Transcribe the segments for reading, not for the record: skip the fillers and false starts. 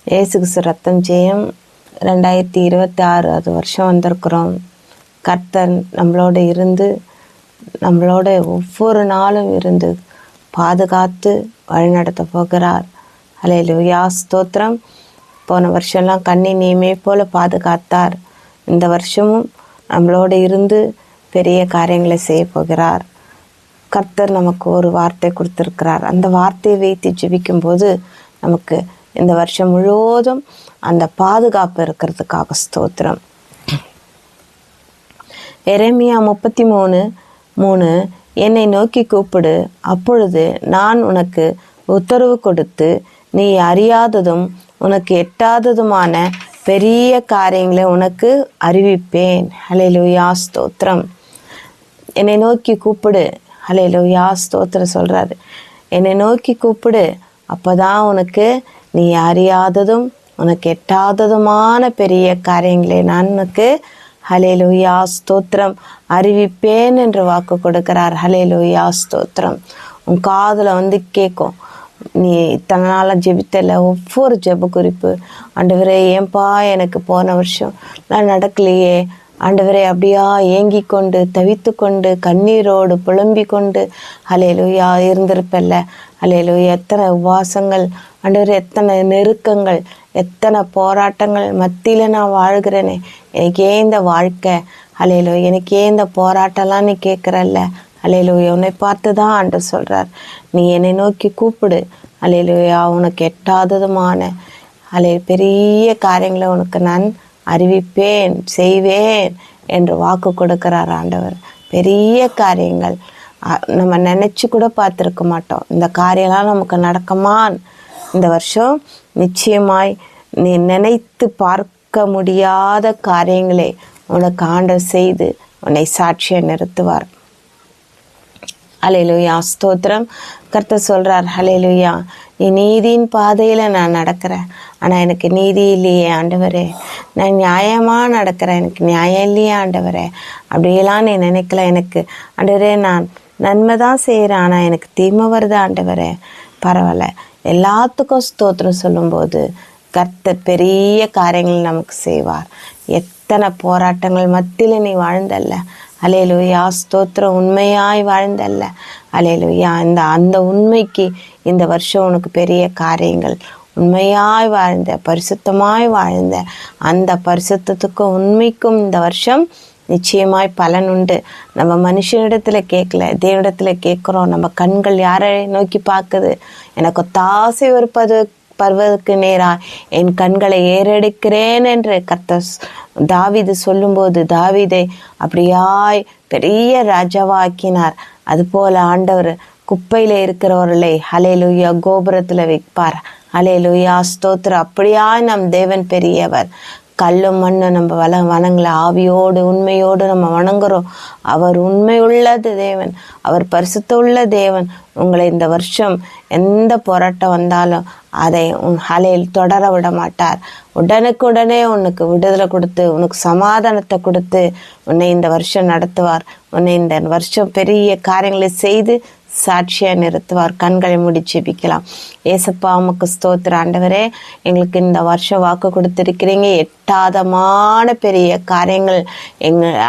இயேசு கிறிஸ்து ரத்தம் ஜெயம் 2026 அது வருஷம் வந்திருக்கிறோம். கர்த்தர் நம்மளோட இருந்து நம்மளோட ஒவ்வொரு நாளும் இருந்து பாதுகாத்து வழிநடத்த போகிறார். ஹல்லேலூயா, ஸ்தோத்திரம். போன வருஷம்லாம் கண்ணி நீமே போல பாதுகாத்தார். இந்த வருஷமும் நம்மளோட இருந்து பெரிய காரியங்களை செய்ய போகிறார். கர்த்தர் நமக்கு ஒரு வார்த்தை கொடுத்துருக்கிறார். அந்த வார்த்தையை வைத்து ஜெபிக்கும்போது நமக்கு இந்த வருஷம் முழுவதும் அந்த பாதுகாப்பு இருக்கிறதுக்காக ஸ்தோத்திரம். எரேமியா 33:3 என்னை நோக்கி கூப்பிடு, அப்பொழுது நான் உனக்கு உத்தரவு கொடுத்து நீ அறியாததும் உனக்கு எட்டாததுமான பெரிய காரியங்களை உனக்கு அறிவிப்பேன். ஹல்லேலூயா, ஸ்தோத்திரம். என்னை நோக்கி கூப்பிடு. ஹல்லேலூயா, ஸ்தோத்திரம் சொல்றாரு. என்னை நோக்கி கூப்பிடு, அப்போதான் உனக்கு நீ அறியாததும் உனக்கு எட்டாததுமான பெரிய காரியங்களை நான் உனக்கு ஹல்லேலூயா ஸ்தோத்திரம் அறிவிப்பேன் என்று வாக்கு கொடுக்கிறார். ஹல்லேலூயா ஸ்தோத்திரம். உன் காதில் வந்து கேட்கும். நீ இத்தனை நாளாக ஜெபித்தல ஒவ்வொரு ஜெப குறிப்பு, ஆண்டவரே ஏன்பா எனக்கு போன வருஷம் நான் நடக்கலையே ஆண்டவரே, அப்படியா ஏங்கி கொண்டு தவித்து கொண்டு கண்ணீரோடு புலம்பி கொண்டு ஹல்லேலூயா இருந்திருப்பல்ல. ஹல்லேலூயா, எத்தனை உபவாசங்கள் ஆண்டவரே, எத்தனை நெருக்கங்கள், எத்தனை போராட்டங்கள் மத்தியில் நான் வாழ்கிறேனே, எனக்கு ஏன் இந்த வாழ்க்கை, ஹல்லேலூயா எனக்கு ஏன் இந்த போராட்டம்லாம் நீ கேட்குறல்ல. ஹல்லேலூயா, உன்னை பார்த்து தான் ஆண்டவர் சொல்கிறார், நீ என்னை நோக்கி கூப்பிடு. ஹல்லேலூயா, உனக்கு எட்டாததுமான பெரிய காரியங்களை உனக்கு நான் அறிவிப்பேன் செய்வேன் என்று வாக்கு கொடுக்கிறார் ஆண்டவர். பெரிய காரியங்கள் நம்ம நினச்சி கூட பார்த்துருக்க மாட்டோம். இந்த காரியம்லாம் நமக்கு நடக்குமான் இந்த வருஷம் நிச்சயமாய் நீ நினைத்து பார்க்க முடியாத காரியங்களை உனக்கு ஆண்டவர் செய்து உன்னை சாட்சியை நிறுத்துவார். ஹல்லேலூயா ஸ்தோத்திரம். கர்த்தர் சொல்கிறார், ஹல்லேலூயா நீ நீதியின் பாதையில் நான் நடக்கிறேன், ஆனால் எனக்கு நீதி இல்லையே ஆண்டவரே. நான் நியாயமாக நடக்கிறேன், எனக்கு நியாயம் இல்லையே ஆண்டவரே. அப்படியெல்லாம் நீ நினைக்கல. எனக்கு ஆண்டவரே நான் நன்மை தான் செய்கிறேன், ஆனால் எனக்கு தீமை வருது ஆண்டவரே. பரவாயில்ல, எல்லாத்துக்கும் ஸ்தோத்திரம் சொல்லும்போது கர்த்தர் பெரிய காரியங்கள் நமக்கு செய்வார். எத்தனை போராட்டங்கள் மத்தியில் நீ வாழ்ந்தல்ல. ஹல்லேலூயா ஸ்தோத்திரம். உண்மையாய் வாழ்ந்தல்ல. ஹல்லேலூயா, அந்த உண்மைக்கு இந்த வருஷம் உனக்கு பெரிய காரியங்கள். உண்மையாய் வாழ்ந்த பரிசுத்தமாய் வாழ்ந்த அந்த பரிசுத்தத்துக்கும் உண்மைக்கும் இந்த வருஷம் நிச்சயமாய் பலன் உண்டு. நம்ம மனுஷனிடத்தில் கேட்கல, தேவனிடத்தில் கேட்குறோம். நம்ம கண்கள் யாரை நோக்கி பார்க்குது? எனக்கு தாசை பருவதற்கு நேராக என் கண்களை ஏறெடுக்கிறேன் என்று கர்த்தர் தாவீது சொல்லும்போது தாவீதை அப்படியாய் பெரிய ராஜாவாக்கினார். அதுபோல ஆண்டவர் குப்பையில் இருக்கிறவர்களை ஹல்லேலூயா கோபுரத்தில் வைப்பார். ஹல்லேலூயா ஸ்தோத்திரம். அப்படியாய் நம் தேவன் பெரியவர். கல்லும் மண்ணும் நம்ம வணங்கல, ஆவியோடு உண்மையோடு நம்ம வணங்குறோம். அவர் உண்மையுள்ளது தேவன், அவர் பரிசுத்த உள்ள தேவன். உங்களை இந்த வருஷம் எந்த போராட்டம் வந்தாலும் அதை ஹல்லேலூயா தொடர விட மாட்டார். உடனுக்குடனே உனக்கு விடுதலை கொடுத்து உனக்கு சமாதானத்தை கொடுத்து உன்னை இந்த வருஷம் நடத்துவார். உன்னை இந்த வருஷம் பெரிய காரியங்களை செய்து சாட்சியாக நிறுத்துவார். கண்களை மூடி ஜெபிக்கலாம். ஏசப்பா உமக்கு ஸ்தோத்திர ஆண்டவரே, எங்களுக்கு இந்த வருஷம் வாக்கு கொடுத்துருக்கிறீங்க. எட்டாதமான பெரிய காரியங்கள்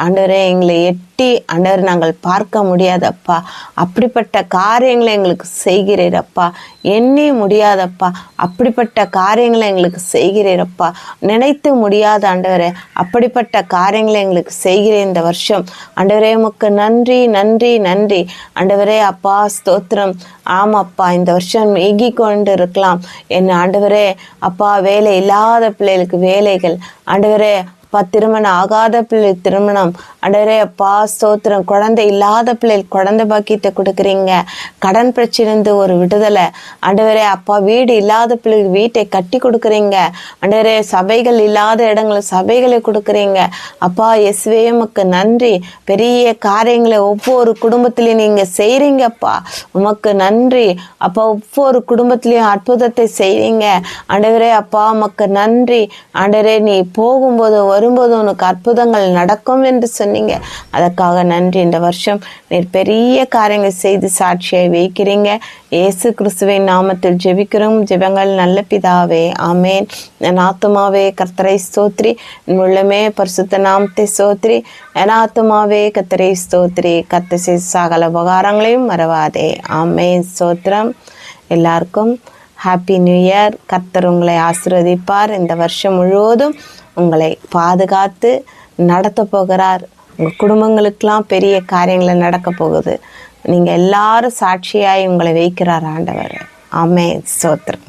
ஆண்டவரே எங்களை எட்டி ஆண்டவர் நாங்கள் பார்க்க முடியாதப்பா. அப்படிப்பட்ட காரியங்களை எங்களுக்கு செய்கிறீரப்பா. எண்ணி முடியாதப்பா. அப்படிப்பட்ட காரியங்களை எங்களுக்கு செய்கிறீரப்பா. நினைத்து முடியாத ஆண்டவரே, அப்படிப்பட்ட காரியங்களை எங்களுக்கு செய்கிறேன் இந்த வருஷம். ஆண்டவரே உமக்கு நன்றி நன்றி நன்றி ஆண்டவரே. அப்பா ஸ்தோத்திரம். ஆமாப்பா, இந்த வருஷம் ஏகி கொண்டு இருக்கலாம் என் ஆண்டவரே. அப்பா வேலை இல்லாத பிள்ளைகளுக்கு வேலைகள் ஆண்டவரே. அப்பா திருமணம் ஆகாத பிள்ளை திருமணம் ஆண்டவரே. அப்பா ஸ்தோத்திரம். குழந்தை இல்லாத பிள்ளைகள் குழந்தை பாக்கியத்தை கொடுக்குறீங்க. கடன் பிரச்சனை ஒரு விடுதலை ஆண்டவரே. அப்பா வீடு இல்லாத பிள்ளைகள் வீட்டை கட்டி கொடுக்குறீங்க ஆண்டவரே. சபைகள் இல்லாத இடங்களை சபைகளை கொடுக்குறீங்க அப்பா. இயேசுவே உமக்கு நன்றி. பெரிய காரியங்களை ஒவ்வொரு குடும்பத்திலையும் நீங்க செய்றீங்கப்பா. உமக்கு நன்றி அப்பா. ஒவ்வொரு குடும்பத்திலையும் அற்புதத்தை செய்றீங்க ஆண்டவரே. அப்பா உமக்கு நன்றி ஆண்டவரே. நீ போகும்போது வரும்போது உனக்கு அற்புதங்கள் நடக்கும் என்று சொன்னீங்க. அதற்காக நன்றி. இந்த வருஷம் நீர் பெரிய காரியங்கள் செய்து சாட்சியை வைக்கிறீங்க. இயேசு கிறிஸ்துவின் நாமத்தில் ஜெபிக்கிறோம் ஜெபங்கள் நல்ல பிதாவே, ஆமேன். என் ஆத்துமாவே கர்த்தரை ஸ்தோத்ரி, என் உள்ளமே பரிசுத்த நாமத்தை ஸ்தோத்ரி. என் ஆத்துமாவே கர்த்தரை ஸ்தோத்ரி, கர்த்தர் செய்த சகல உபகாரங்களையும் மறவாதே. ஆமேன். ஸ்தோத்திரம். எல்லாருக்கும் ஹாப்பி நியூ இயர். கர்த்தர் உங்களை ஆசீர்வதிப்பார். இந்த வருஷம் முழுவதும் உங்களை பாதுகாத்து நடத்த போகிறார். உங்கள் குடும்பங்களுக்கெல்லாம் பெரிய காரியங்களை நடக்க போகுது. நீங்கள் எல்லாரும் சாட்சியாய் உங்களை வைக்கிறார் ஆண்டவர். ஆமென். ஸ்தோத்திரம்.